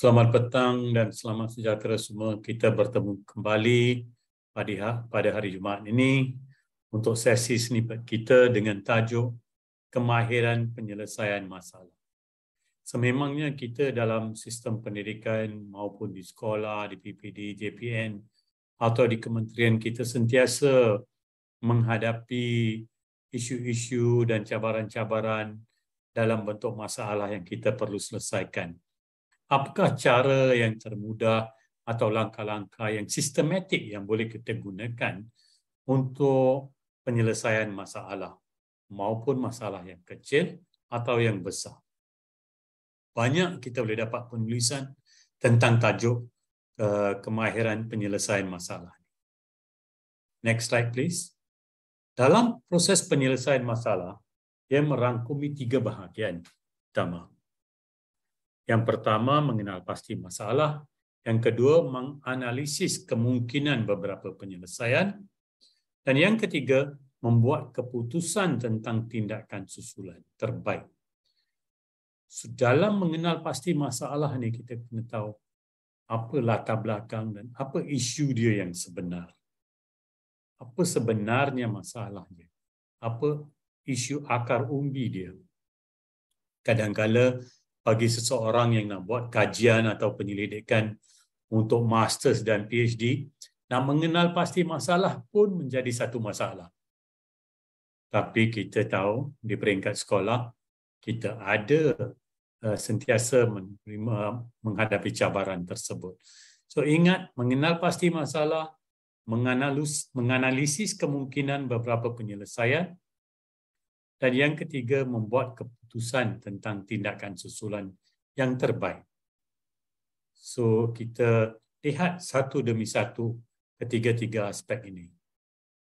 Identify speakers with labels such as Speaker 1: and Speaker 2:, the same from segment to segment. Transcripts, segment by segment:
Speaker 1: Selamat petang dan selamat sejahtera semua. Kita bertemu kembali pada hari Jumaat ini untuk sesi snippet kita dengan tajuk kemahiran penyelesaian masalah. Sememangnya kita dalam sistem pendidikan maupun di sekolah, di PPD, JPN atau di kementerian kita sentiasa menghadapi isu-isu dan cabaran-cabaran dalam bentuk masalah yang kita perlu selesaikan. Apakah cara yang termudah atau langkah-langkah yang sistematik yang boleh kita gunakan untuk penyelesaian masalah maupun masalah yang kecil atau yang besar? Banyak kita boleh dapat penulisan tentang tajuk kemahiran penyelesaian masalah. Next slide please. Dalam proses penyelesaian masalah, ia merangkumi 3 bahagian utama. Yang pertama, mengenal pasti masalah. Yang kedua, menganalisis kemungkinan beberapa penyelesaian. Dan yang ketiga, membuat keputusan tentang tindakan susulan terbaik. Dalam mengenal pasti masalah ni, kita kena tahu apa latar belakang dan apa isu dia yang sebenar. Apa sebenarnya masalahnya. Apa isu akar umbi dia. Kadang-kala bagi seseorang yang nak buat kajian atau penyelidikan untuk masters dan PhD, nak mengenal pasti masalah pun menjadi satu masalah. Tapi kita tahu di peringkat sekolah, kita ada sentiasa menghadapi cabaran tersebut. So ingat, mengenal pasti masalah, menganalisis kemungkinan beberapa penyelesaian, dan yang ketiga, membuat keputusan tentang tindakan susulan yang terbaik. So, kita lihat satu demi satu ketiga-tiga aspek ini.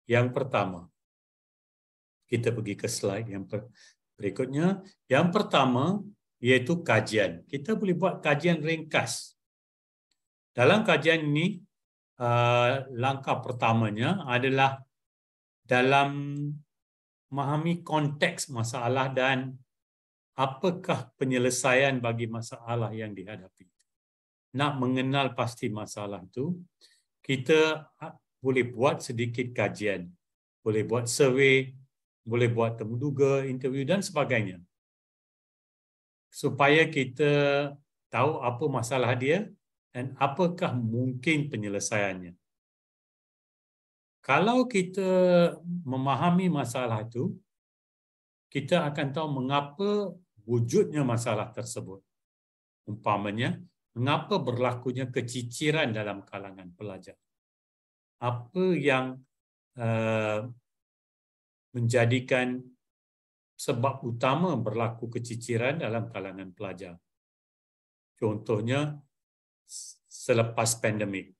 Speaker 1: Yang pertama, kita pergi ke slide yang berikutnya. Yang pertama, iaitu kajian. Kita boleh buat kajian ringkas. Dalam kajian ini, langkah pertamanya adalah dalam memahami konteks masalah dan apakah penyelesaian bagi masalah yang dihadapi. Nak mengenal pasti masalah itu, kita boleh buat sedikit kajian. Boleh buat survey, boleh buat temuduga, interview dan sebagainya. Supaya kita tahu apa masalah dia dan apakah mungkin penyelesaiannya. Kalau kita memahami masalah itu, kita akan tahu mengapa wujudnya masalah tersebut. Umpamanya, mengapa berlakunya keciciran dalam kalangan pelajar. Apa yang menjadikan sebab utama berlaku keciciran dalam kalangan pelajar. Contohnya, selepas pandemik.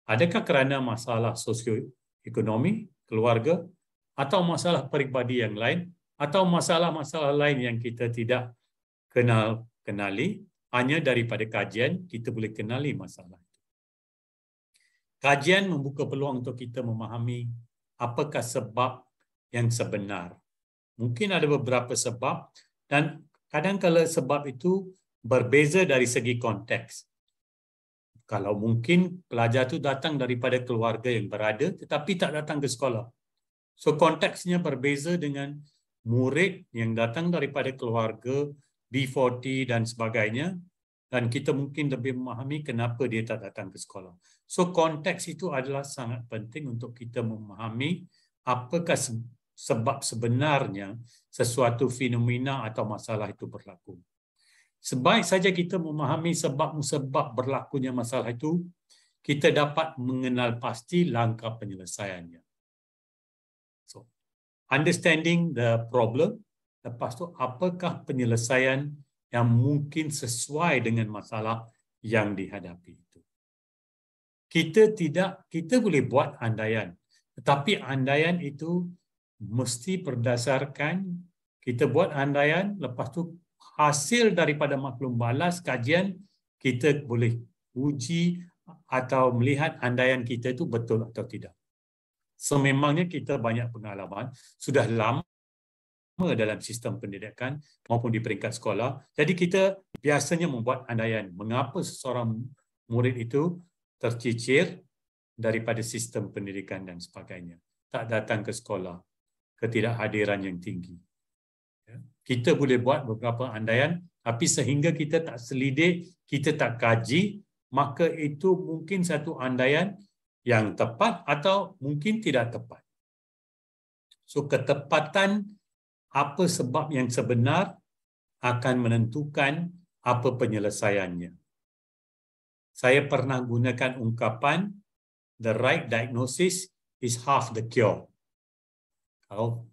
Speaker 1: Adakah kerana masalah sosioekonomi, keluarga, atau masalah peribadi yang lain, atau masalah-masalah lain yang kita tidak kenali, hanya daripada kajian kita boleh kenali masalah itu. Kajian membuka peluang untuk kita memahami apakah sebab yang sebenar. Mungkin ada beberapa sebab dan kadang-kala sebab itu berbeza dari segi konteks. Kalau mungkin pelajar itu datang daripada keluarga yang berada tetapi tak datang ke sekolah. So konteksnya berbeza dengan murid yang datang daripada keluarga B40 dan sebagainya, dan kita mungkin lebih memahami kenapa dia tak datang ke sekolah. So konteks itu adalah sangat penting untuk kita memahami apakah sebab sebenarnya sesuatu fenomena atau masalah itu berlaku. Sebaik saja kita memahami sebab-musabab berlakunya masalah itu, kita dapat mengenal pasti langkah penyelesaiannya. So, understanding the problem, lepas tu apakah penyelesaian yang mungkin sesuai dengan masalah yang dihadapi itu. Kita boleh buat andaian, tetapi andaian itu mesti berdasarkan kita buat andaian, lepas tu hasil daripada maklum balas kajian, kita boleh uji atau melihat andaian kita itu betul atau tidak. Sememangnya kita banyak pengalaman, sudah lama dalam sistem pendidikan maupun di peringkat sekolah. Jadi kita biasanya membuat andaian mengapa seseorang murid itu tercicir daripada sistem pendidikan dan sebagainya. Tak datang ke sekolah, ketidakhadiran yang tinggi. Kita boleh buat beberapa andaian, tapi sehingga kita tak selidik, kita tak kaji, maka itu mungkin satu andaian yang tepat atau mungkin tidak tepat. So, ketepatan apa sebab yang sebenar akan menentukan apa penyelesaiannya. Saya pernah gunakan ungkapan, the right diagnosis is half the cure. Kalau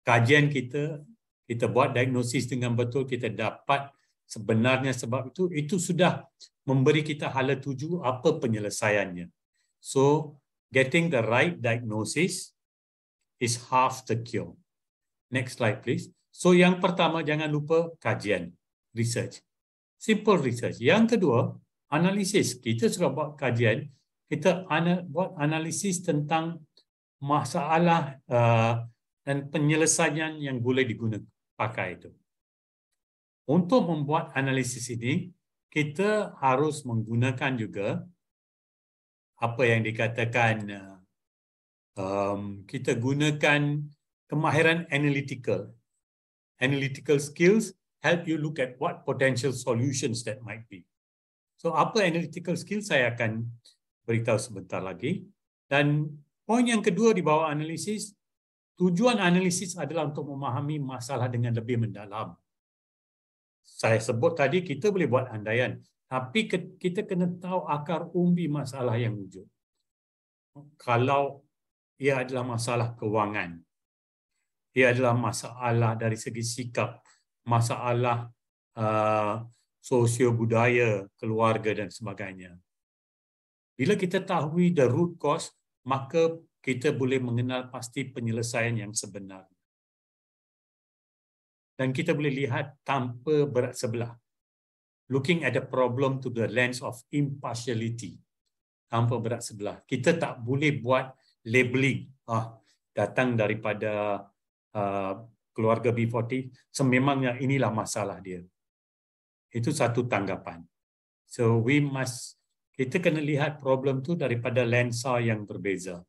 Speaker 1: kajian kita buat diagnosis dengan betul, kita dapat sebenarnya sebab itu sudah memberi kita hala tuju apa penyelesaiannya. So, getting the right diagnosis is half the cure. Next slide, please. So, yang pertama, jangan lupa kajian, research. Simple research. Yang kedua, analisis. Kita suka buat kajian, kita buat analisis tentang masalah dan penyelesaian yang boleh digunakan pakai itu. Untuk membuat analisis ini, kita harus menggunakan juga apa yang dikatakan kita gunakan kemahiran analytical. Analytical skills help you look at what potential solutions that might be. So, apa analytical skills saya akan beritahu sebentar lagi. Dan poin yang kedua di bawah analisis, tujuan analisis adalah untuk memahami masalah dengan lebih mendalam. Saya sebut tadi kita boleh buat andaian, tapi kita kena tahu akar umbi masalah yang wujud. Kalau ia adalah masalah kewangan, ia adalah masalah dari segi sikap, masalah sosio-budaya, keluarga dan sebagainya. Bila kita tahu the root cause, maka kita boleh mengenal pasti penyelesaian yang sebenar. Dan kita boleh lihat tanpa berat sebelah. Looking at the problem to the lens of impartiality. Tanpa berat sebelah. Kita tak boleh buat labeling. Datang daripada keluarga B40, sememangnya inilah masalah dia. Itu satu tanggapan. So kita kena lihat problem tu daripada lensa yang berbeza.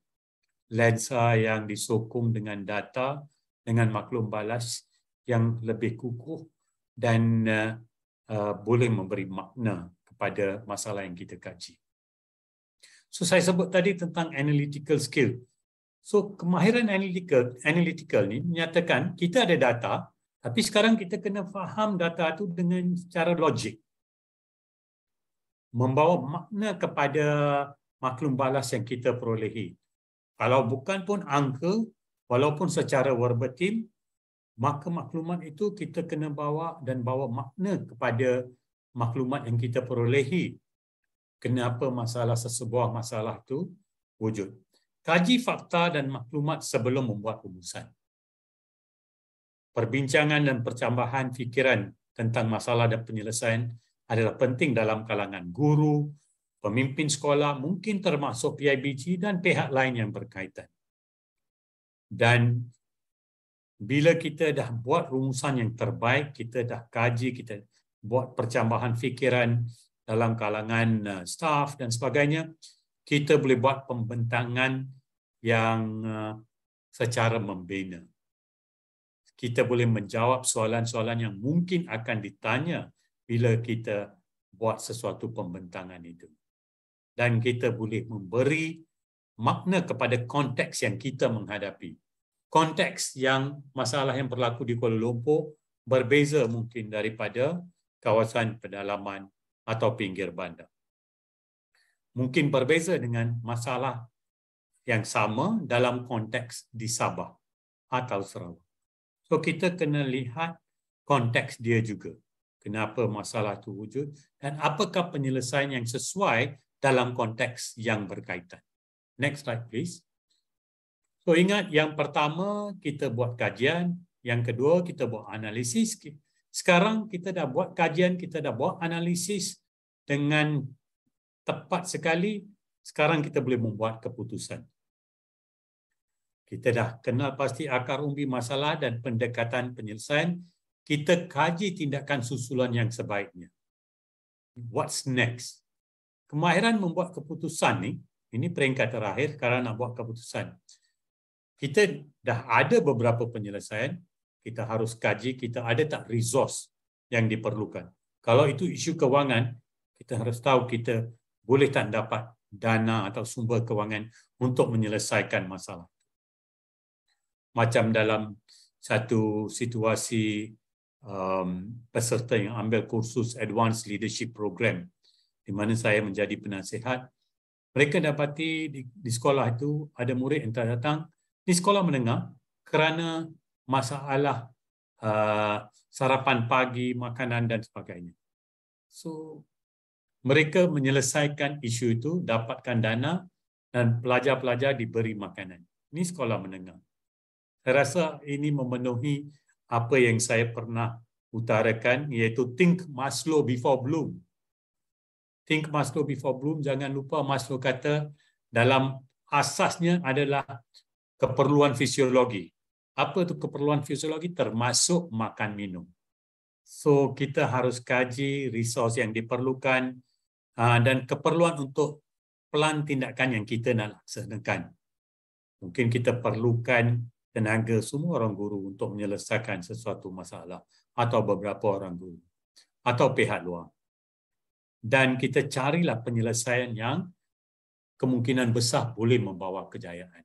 Speaker 1: Lensa yang disokong dengan data, dengan maklum balas yang lebih kukuh dan boleh memberi makna kepada masalah yang kita kaji. So, saya sebut tadi tentang analytical skill. So, kemahiran analytical ni menyatakan kita ada data, tapi sekarang kita kena faham data itu dengan secara logik. Membawa makna kepada maklum balas yang kita perolehi. Kalau bukan pun angka, walaupun secara verbatim, maka maklumat itu kita kena bawa makna kepada maklumat yang kita perolehi. Kenapa sesebuah masalah itu wujud. Kaji fakta dan maklumat sebelum membuat rumusan. Perbincangan dan percambahan fikiran tentang masalah dan penyelesaian adalah penting dalam kalangan guru, pemimpin sekolah, mungkin termasuk PIBG dan pihak lain yang berkaitan. Dan bila kita dah buat rumusan yang terbaik, kita dah kaji, kita buat percambahan fikiran dalam kalangan staf dan sebagainya, kita boleh buat pembentangan yang secara membina. Kita boleh menjawab soalan-soalan yang mungkin akan ditanya bila kita buat sesuatu pembentangan itu. Dan kita boleh memberi makna kepada konteks yang kita menghadapi. Konteks yang masalah yang berlaku di Kuala Lumpur berbeza mungkin daripada kawasan pedalaman atau pinggir bandar. Mungkin berbeza dengan masalah yang sama dalam konteks di Sabah atau Sarawak. So kita kena lihat konteks dia juga. Kenapa masalah itu wujud dan apakah penyelesaian yang sesuai dalam konteks yang berkaitan. Next slide please. So ingat, yang pertama kita buat kajian, yang kedua kita buat analisis. Sekarang kita dah buat kajian, kita dah buat analisis dengan tepat sekali. Sekarang kita boleh membuat keputusan. Kita dah kenal pasti akar umbi masalah dan pendekatan penyelesaian. Kita kaji tindakan susulan yang sebaiknya. What's next? Kemahiran membuat keputusan ni, ini peringkat terakhir kerana nak buat keputusan. Kita dah ada beberapa penyelesaian, kita harus kaji kita ada tak resource yang diperlukan. Kalau itu isu kewangan, kita harus tahu kita boleh tak dapat dana atau sumber kewangan untuk menyelesaikan masalah. Macam dalam satu situasi peserta yang ambil kursus Advanced Leadership Program di mana saya menjadi penasihat, mereka dapati di sekolah itu ada murid yang datang di sekolah menengah kerana masalah sarapan pagi, makanan dan sebagainya. So, mereka menyelesaikan isu itu, dapatkan dana dan pelajar-pelajar diberi makanan. Ini sekolah menengah. Saya rasa ini memenuhi apa yang saya pernah utarakan, iaitu think Maslow before Bloom. Think Maslow before Bloom, jangan lupa Maslow kata dalam asasnya adalah keperluan fisiologi. Apa itu keperluan fisiologi? Termasuk makan minum. So, kita harus kaji resource yang diperlukan dan keperluan untuk pelan tindakan yang kita nak laksanakan. Mungkin kita perlukan tenaga semua orang guru untuk menyelesaikan sesuatu masalah atau beberapa orang guru atau pihak luar. Dan kita carilah penyelesaian yang kemungkinan besar boleh membawa kejayaan.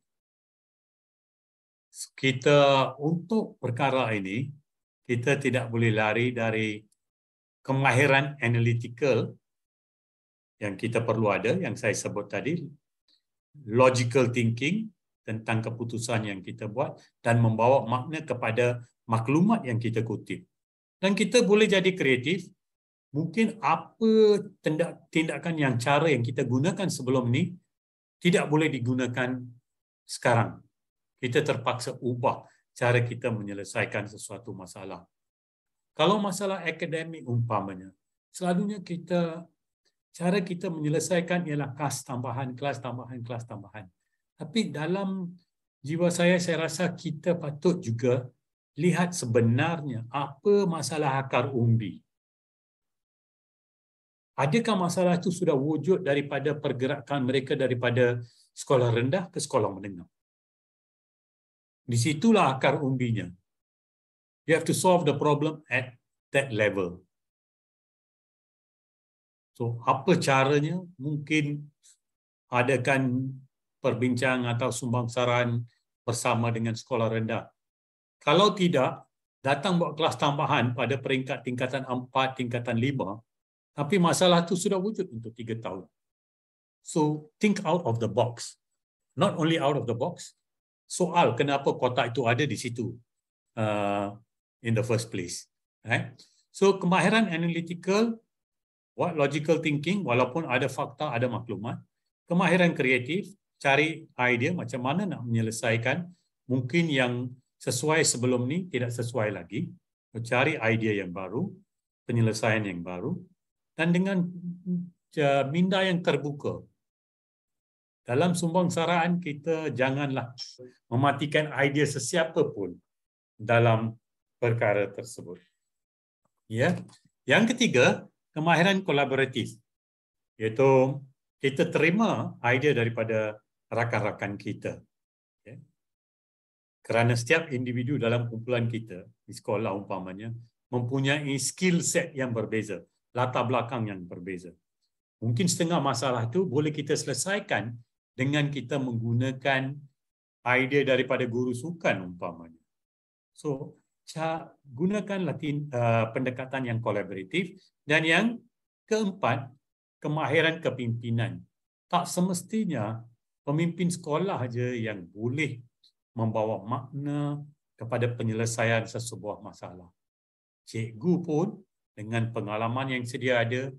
Speaker 1: Kita untuk perkara ini, kita tidak boleh lari dari kemahiran analytical yang kita perlu ada, yang saya sebut tadi, logical thinking tentang keputusan yang kita buat dan membawa makna kepada maklumat yang kita kutip. Dan kita boleh jadi kreatif, mungkin apa tindakan yang cara yang kita gunakan sebelum ni tidak boleh digunakan sekarang. Kita terpaksa ubah cara kita menyelesaikan sesuatu masalah. Kalau masalah akademik umpamanya, selalunya cara kita menyelesaikan ialah kelas tambahan, kelas tambahan, kelas tambahan. Tapi dalam jiwa saya rasa kita patut juga lihat sebenarnya apa masalah akar umbi. Adakah masalah itu sudah wujud daripada pergerakan mereka daripada sekolah rendah ke sekolah menengah? Di situlah akar umbinya. You have to solve the problem at that level. So, apa caranya? Mungkin adakan perbincangan atau sumbangsaran bersama dengan sekolah rendah. Kalau tidak, datang buat kelas tambahan pada peringkat tingkatan 4, tingkatan 5, tapi masalah itu sudah wujud untuk 3 tahun. So, think out of the box. Not only out of the box, soal kenapa kotak itu ada di situ in the first place. Right? So, kemahiran analytical, logical thinking, walaupun ada fakta, ada maklumat. Kemahiran kreatif, cari idea macam mana nak menyelesaikan, mungkin yang sesuai sebelum ni tidak sesuai lagi, cari idea yang baru, penyelesaian yang baru, dan dengan minda yang terbuka. Dalam sumbangsaraan kita janganlah mematikan idea sesiapa pun dalam perkara tersebut. Ya. Yang ketiga, kemahiran kolaboratif, iaitu kita terima idea daripada rakan-rakan kita. Okay. Kerana setiap individu dalam kumpulan kita, di sekolah umpamanya, mempunyai skill set yang berbeza, latar belakang yang berbeza. Mungkin setengah masalah itu boleh kita selesaikan dengan kita menggunakan idea daripada guru sukan umpamanya. So, gunakanlah pendekatan yang kolaboratif. Dan yang keempat, kemahiran kepimpinan. Tak semestinya pemimpin sekolah saja yang boleh membawa makna kepada penyelesaian sesebuah masalah. Cikgu pun dengan pengalaman yang sedia ada,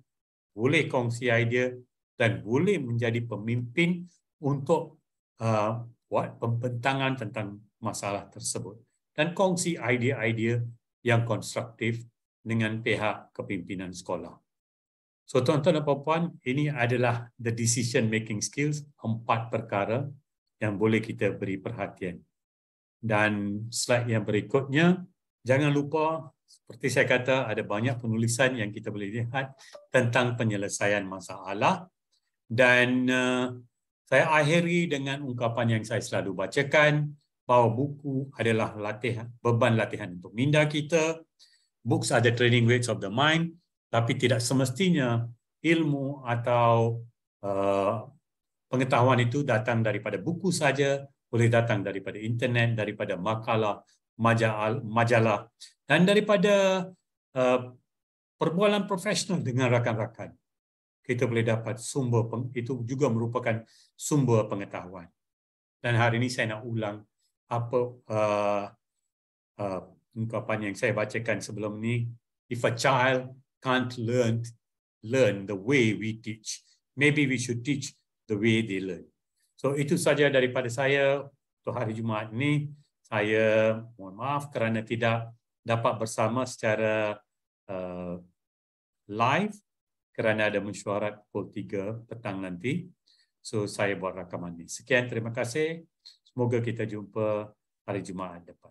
Speaker 1: boleh kongsi idea dan boleh menjadi pemimpin untuk buat pembentangan tentang masalah tersebut. Dan kongsi idea-idea yang konstruktif dengan pihak kepimpinan sekolah. So, tuan-tuan dan puan-puan, ini adalah the decision making skills, 4 perkara yang boleh kita beri perhatian. Dan slide yang berikutnya, jangan lupa, seperti saya kata, ada banyak penulisan yang kita boleh lihat tentang penyelesaian masalah. Dan saya akhiri dengan ungkapan yang saya selalu bacakan, bahawa buku adalah beban latihan untuk minda kita. Books are the training wheels of the mind, tapi tidak semestinya ilmu atau pengetahuan itu datang daripada buku saja, boleh datang daripada internet, daripada makalah, majalah, dan daripada perbualan profesional dengan rakan-rakan. Kita boleh dapat sumber, itu juga merupakan sumber pengetahuan. Dan hari ini saya nak ulang apa ungkapan yang saya bacakan sebelum ni. If a child can't learn the way we teach, maybe we should teach the way they learn. So itu saja daripada saya untuk hari Jumaat ini. Saya mohon maaf kerana tidak dapat bersama secara live kerana ada mesyuarat pukul 3 petang nanti. So saya buat rakaman ini. Sekian, terima kasih. Semoga kita jumpa hari Jumaat depan.